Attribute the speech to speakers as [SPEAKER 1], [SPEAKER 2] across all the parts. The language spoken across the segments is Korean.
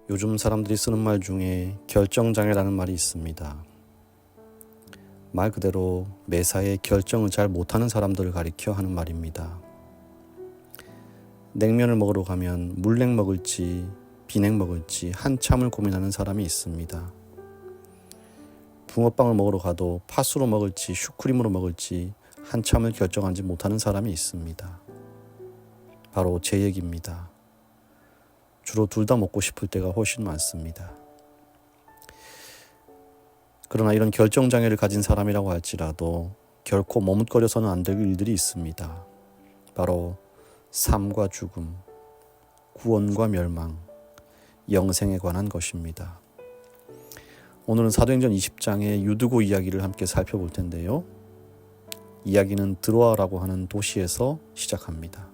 [SPEAKER 1] 요즘 사람들이 쓰는 말 중에 결정장애라는 말이 있습니다. 말 그대로 매사에 결정을 잘 못하는 사람들을 가리켜 하는 말입니다. 냉면을 먹으러 가면 물냉 먹을지 비냉 먹을지 한참을 고민하는 사람이 있습니다. 붕어빵을 먹으러 가도 팥으로 먹을지 슈크림으로 먹을지 한참을 결정하지 못하는 사람이 있습니다. 바로 제 얘기입니다. 주로 둘 다 먹고 싶을 때가 훨씬 많습니다. 그러나 이런 결정장애를 가진 사람이라고 할지라도 결코 머뭇거려서는 안 될 일들이 있습니다. 바로 삶과 죽음, 구원과 멸망, 영생에 관한 것입니다. 오늘은 사도행전 20장의 유두고 이야기를 함께 살펴볼 텐데요. 이야기는 드로아라고 하는 도시에서 시작합니다.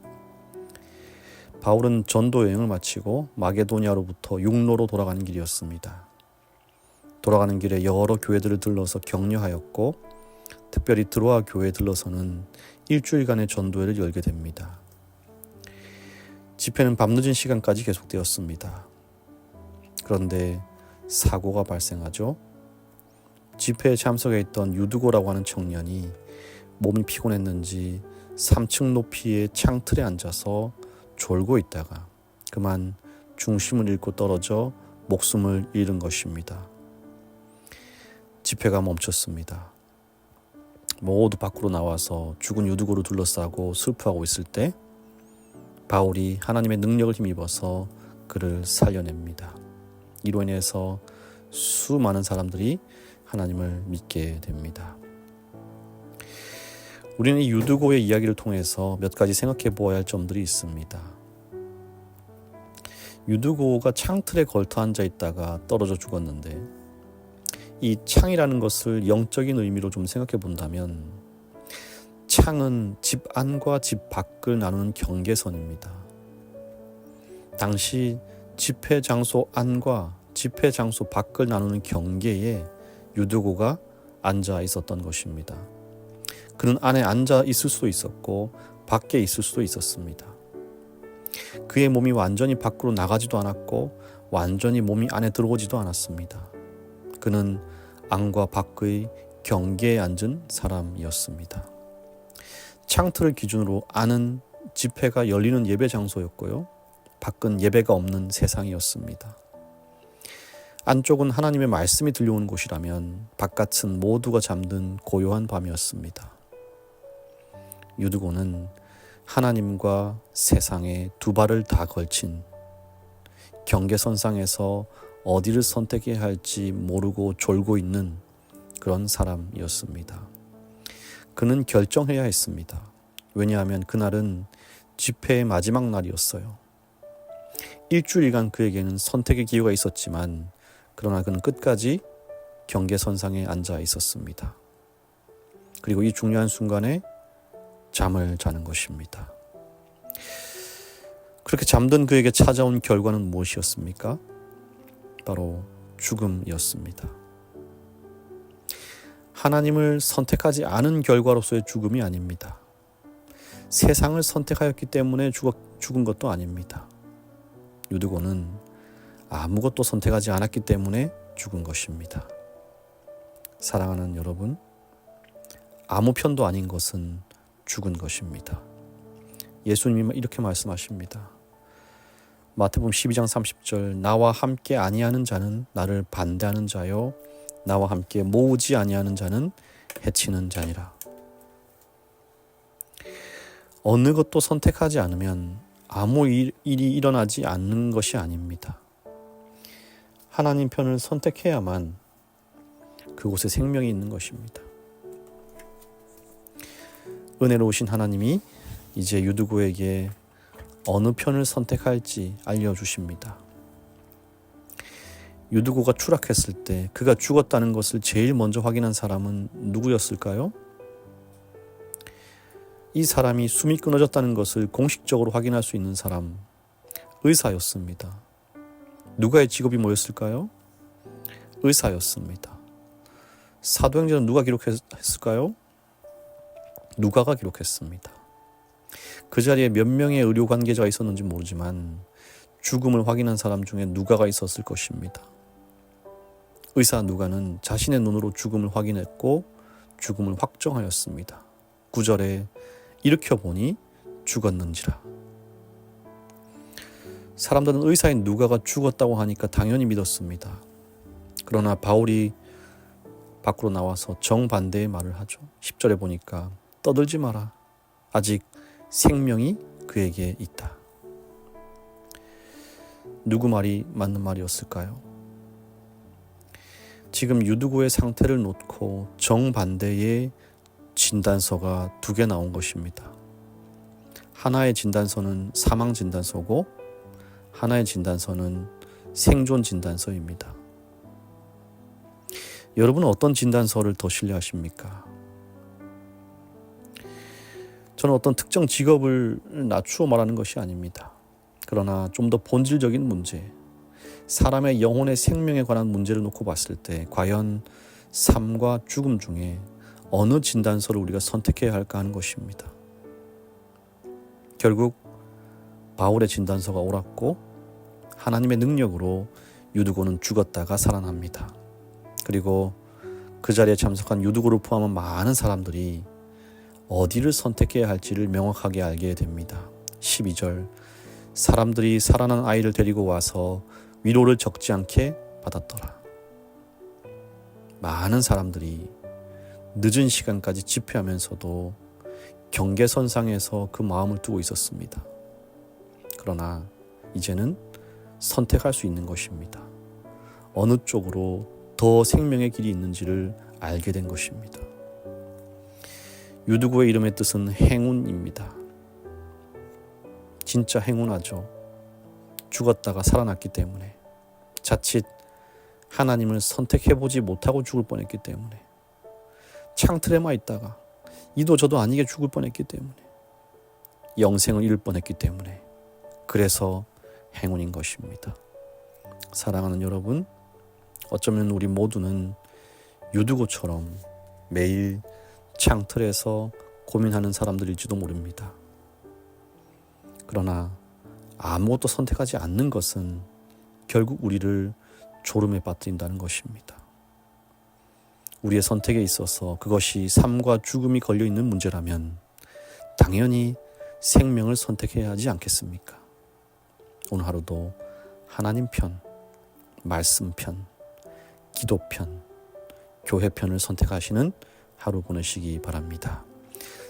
[SPEAKER 1] 바울은 전도 여행을 마치고 마게도니아로부터 육로로 돌아가는 길이었습니다. 돌아가는 길에 여러 교회들을 들러서 격려하였고 특별히 드로아 교회에 들러서는 일주일간의 전도회를 열게 됩니다. 집회는 밤늦은 시간까지 계속되었습니다. 그런데 사고가 발생하죠. 집회에 참석해 있던 유두고라고 하는 청년이 몸이 피곤했는지 3층 높이의 창틀에 앉아서 졸고 있다가 그만 중심을 잃고 떨어져 목숨을 잃은 것입니다. 집회가 멈췄습니다. 모두 밖으로 나와서 죽은 유두고를 둘러싸고 슬퍼하고 있을 때 바울이 하나님의 능력을 힘입어서 그를 살려냅니다. 이로 인해서 수많은 사람들이 하나님을 믿게 됩니다. 우리는 이 유두고의 이야기를 통해서 몇 가지 생각해 보아야 할 점들이 있습니다. 유두고가 창틀에 걸터 앉아 있다가 떨어져 죽었는데 이 창이라는 것을 영적인 의미로 좀 생각해 본다면 창은 집 안과 집 밖을 나누는 경계선입니다. 당시 집회 장소 안과 집회 장소 밖을 나누는 경계에 유두고가 앉아 있었던 것입니다. 그는 안에 앉아 있을 수도 있었고 밖에 있을 수도 있었습니다. 그의 몸이 완전히 밖으로 나가지도 않았고 완전히 몸이 안에 들어오지도 않았습니다. 그는 안과 밖의 경계에 앉은 사람이었습니다. 창틀을 기준으로 안은 집회가 열리는 예배 장소였고요. 밖은 예배가 없는 세상이었습니다. 안쪽은 하나님의 말씀이 들려오는 곳이라면 바깥은 모두가 잠든 고요한 밤이었습니다. 유두고는 하나님과 세상에 두 발을 다 걸친 경계선상에서 어디를 선택해야 할지 모르고 졸고 있는 그런 사람이었습니다. 그는 결정해야 했습니다. 왜냐하면 그날은 집회의 마지막 날이었어요. 일주일간 그에게는 선택의 기회가 있었지만 그러나 그는 끝까지 경계선상에 앉아 있었습니다. 그리고 이 중요한 순간에 잠을 자는 것입니다. 그렇게 잠든 그에게 찾아온 결과는 무엇이었습니까? 바로 죽음이었습니다. 하나님을 선택하지 않은 결과로서의 죽음이 아닙니다. 세상을 선택하였기 때문에 죽은 것도 아닙니다. 유두고는 아무것도 선택하지 않았기 때문에 죽은 것입니다. 사랑하는 여러분, 아무 편도 아닌 것은 죽은 것입니다. 예수님이 이렇게 말씀하십니다. 마태복음 12장 30절 나와 함께 아니하는 자는 나를 반대하는 자요 나와 함께 모으지 아니하는 자는 해치는 자니라. 어느 것도 선택하지 않으면 아무 일이 일어나지 않는 것이 아닙니다. 하나님 편을 선택해야만 그곳에 생명이 있는 것입니다. 은혜로우신 하나님이 이제 유두고에게 어느 편을 선택할지 알려주십니다. 유두고가 추락했을 때 그가 죽었다는 것을 제일 먼저 확인한 사람은 누구였을까요? 이 사람이 숨이 끊어졌다는 것을 공식적으로 확인할 수 있는 사람, 의사였습니다. 누가의 직업이 뭐였을까요? 의사였습니다. 사도행전은 누가 기록했을까요? 누가가 기록했습니다. 그 자리에 몇 명의 의료 관계자가 있었는지 모르지만 죽음을 확인한 사람 중에 누가가 있었을 것입니다. 의사 누가는 자신의 눈으로 죽음을 확인했고 죽음을 확정하였습니다. 9절에 일으켜보니 죽었는지라. 사람들은 의사인 누가가 죽었다고 하니까 당연히 믿었습니다. 그러나 바울이 밖으로 나와서 정반대의 말을 하죠. 10절에 보니까 떠들지 마라. 아직 생명이 그에게 있다. 누구 말이 맞는 말이었을까요? 지금 유두고의 상태를 놓고 정반대의 진단서가 2개 나온 것입니다. 하나의 진단서는 사망 진단서고 하나의 진단서는 생존 진단서입니다. 여러분은 어떤 진단서를 더 신뢰하십니까? 저는 어떤 특정 직업을 낮추어 말하는 것이 아닙니다. 그러나 좀 더 본질적인 문제, 사람의 영혼의 생명에 관한 문제를 놓고 봤을 때 과연 삶과 죽음 중에 어느 진단서를 우리가 선택해야 할까 하는 것입니다. 결국 바울의 진단서가 옳았고 하나님의 능력으로 유두고는 죽었다가 살아납니다. 그리고 그 자리에 참석한 유두고를 포함한 많은 사람들이 어디를 선택해야 할지를 명확하게 알게 됩니다. 12절, 사람들이 살아난 아이를 데리고 와서 위로를 적지 않게 받았더라. 많은 사람들이 늦은 시간까지 집회하면서도 경계선상에서 그 마음을 두고 있었습니다. 그러나 이제는 선택할 수 있는 것입니다. 어느 쪽으로 더 생명의 길이 있는지를 알게 된 것입니다. 유두고의 이름의 뜻은 행운입니다. 진짜 행운하죠. 죽었다가 살아났기 때문에, 자칫 하나님을 선택해보지 못하고 죽을 뻔했기 때문에, 창틀에만 있다가 이도 저도 아니게 죽을 뻔했기 때문에, 영생을 잃을 뻔했기 때문에, 그래서 행운인 것입니다. 사랑하는 여러분, 어쩌면 우리 모두는 유두고처럼 매일 창틀에서 고민하는 사람들일지도 모릅니다. 그러나 아무것도 선택하지 않는 것은 결국 우리를 졸음에 빠뜨린다는 것입니다. 우리의 선택에 있어서 그것이 삶과 죽음이 걸려있는 문제라면 당연히 생명을 선택해야 하지 않겠습니까? 오늘 하루도 하나님 편, 말씀 편, 기도 편, 교회 편을 선택하시는 하루 보내시기 바랍니다.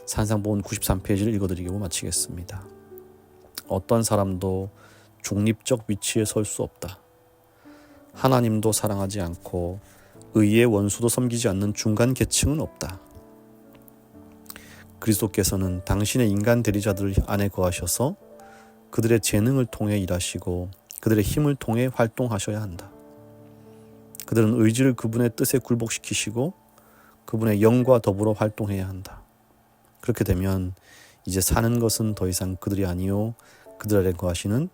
[SPEAKER 1] 산상보훈 93페이지를 읽어드리고 마치겠습니다. 어떤 사람도 중립적 위치에 설 수 없다. 하나님도 사랑하지 않고 의의 원수도 섬기지 않는 중간 계층은 없다. 그리스도께서는 당신의 인간 대리자들 안에 거하셔서 그들의 재능을 통해 일하시고 그들의 힘을 통해 활동하셔야 한다. 그들은 의지를 그분의 뜻에 굴복시키시고 그분의 영과 더불어 활동해야 한다. 그렇게 되면 이제 사는 것은 더 이상 그들이 아니요 그들 안에 거하시는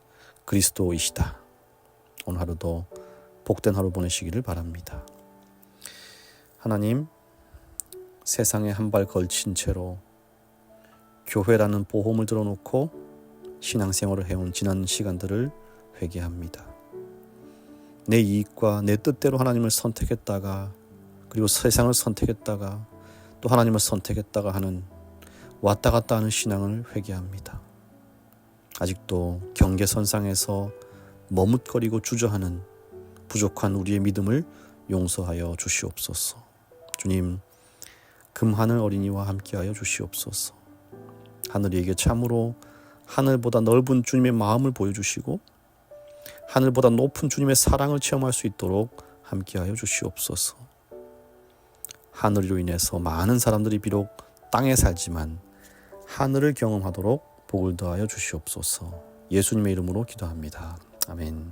[SPEAKER 1] 그리스도이시다. 오늘 하루도 복된 하루 보내시기를 바랍니다. 하나님, 세상에 한 발 걸친 채로 교회라는 보험을 들어놓고 신앙생활을 해온 지난 시간들을 회개합니다. 내 이익과 내 뜻대로 하나님을 선택했다가 그리고 세상을 선택했다가 또 하나님을 선택했다가 하는 왔다 갔다 하는 신앙을 회개합니다. 아직도 경계선상에서 머뭇거리고 주저하는 부족한 우리의 믿음을 용서하여 주시옵소서. 주님, 금하늘 어린이와 함께하여 주시옵소서. 하늘에게 참으로 하늘보다 넓은 주님의 마음을 보여주시고 하늘보다 높은 주님의 사랑을 체험할 수 있도록 함께하여 주시옵소서. 하늘로 인해서 많은 사람들이 비록 땅에 살지만 하늘을 경험하도록 복을 더하여 주시옵소서. 예수님의 이름으로 기도합니다. 아멘.